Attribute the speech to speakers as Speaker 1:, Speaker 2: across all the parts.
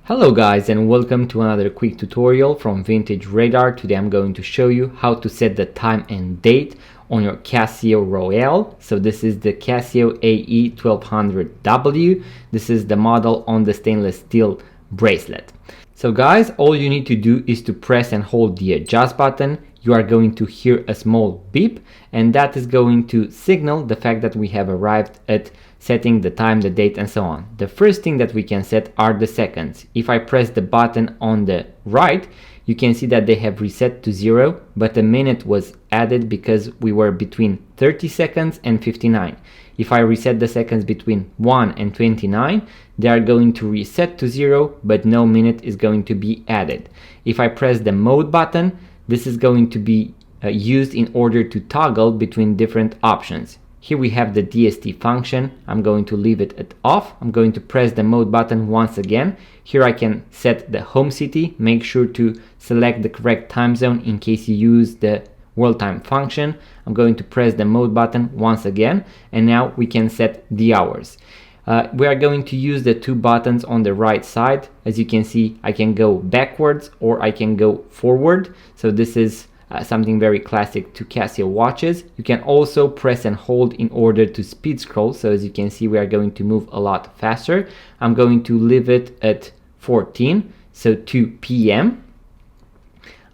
Speaker 1: Hello guys, and welcome to another quick tutorial from Vintage Radar. Today I'm going to show you how to set the time and date on your Casio Royale. So this is the Casio AE-1200W. This is the model on the stainless steel bracelet. So guys, all you need to do is to press and hold the adjust button. You are going to hear a small beep, and that is going to signal the fact that we have arrived at setting the time, the date, and so on. The first thing that we can set are the seconds. If I press the button on the right, you can see that they have reset to 0, but a minute was added because we were between 30 seconds and 59. If I reset the seconds between 1 and 29, they are going to reset to 0, but no minute is going to be added. If I press the mode button, this is going to be used in order to toggle between different options. Here we have the DST function. I'm going to leave it at off. I'm going to press the mode button once again. Here I can set the home city. Make sure to select the correct time zone in case you use the world time function. I'm going to press the mode button once again, and now we can set the hours. We are going to use the two buttons on the right side. As you can see, I can go backwards or I can go forward. So this is something very classic to Casio watches. You can also press and hold in order to speed scroll. So as you can see, we are going to move a lot faster. I'm going to leave it at 14, so 2 p.m.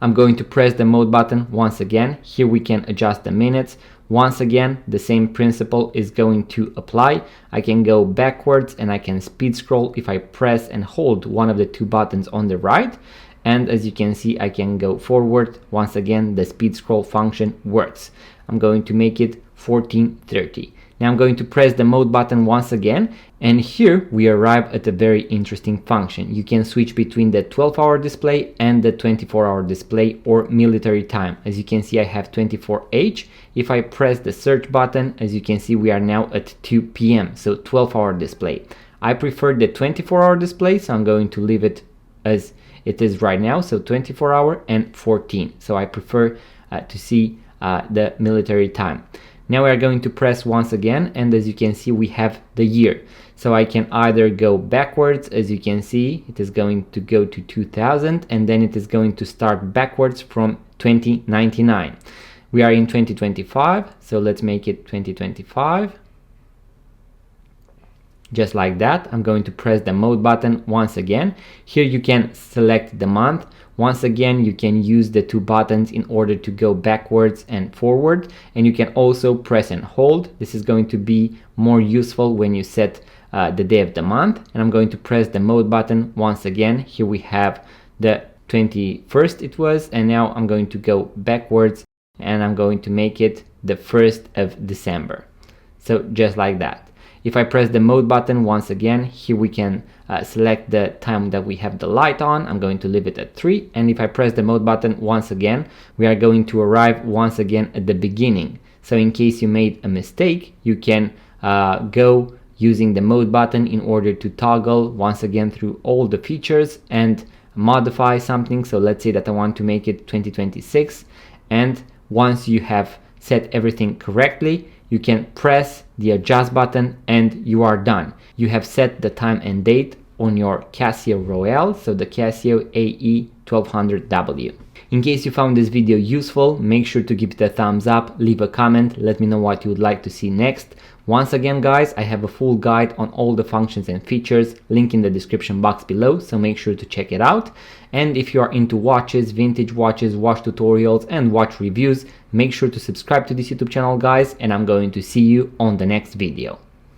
Speaker 1: I'm going to press the mode button once again. Here we can adjust the minutes. Once again, the same principle is going to apply. I can go backwards and I can speed scroll if I press and hold one of the two buttons on the right. And as you can see, I can go forward. Once again, the speed scroll function works. I'm going to make it 14:30. Now I'm going to press the mode button once again, and here we arrive at a very interesting function. You can switch between the 12-hour display and the 24-hour display or military time. As you can see, I have 24H. If I press the search button, as you can see, we are now at 2 p.m. so 12-hour display. I prefer the 24-hour display, so I'm going to leave it as it is right now, so 24-hour and 14. So I prefer to see the military time. Now we are going to press once again, and as you can see, we have the year. So I can either go backwards. As you can see, it is going to go to 2000, and then it is going to start backwards from 2099. We are in 2025, so let's make it 2025. Just like that. I'm going to press the mode button once again. Here you can select the month. Once again, you can use the two buttons in order to go backwards and forward, and you can also press and hold. This is going to be more useful when you set the day of the month. And I'm going to press the mode button once again. Here we have the 21st it was, and now I'm going to go backwards and I'm going to make it the 1st of December. So just like that. If I press the mode button once again, here we can select the time that we have the light on. I'm going to leave it at 3. And if I press the mode button once again, we are going to arrive once again at the beginning. So in case you made a mistake, you can go using the mode button in order to toggle once again through all the features and modify something. So let's say that I want to make it 2026. And once you have set everything correctly, you can press the adjust button and you are done. You have set the time and date on your Casio Royale, so the Casio AE-1200W. In case you found this video useful, make sure to give it a thumbs up, leave a comment, let me know what you would like to see next. Once again guys, I have a full guide on all the functions and features, link in the description box below, so make sure to check it out. And if you are into watches, vintage watches, watch tutorials and watch reviews, make sure to subscribe to this YouTube channel guys, and I'm going to see you on the next video.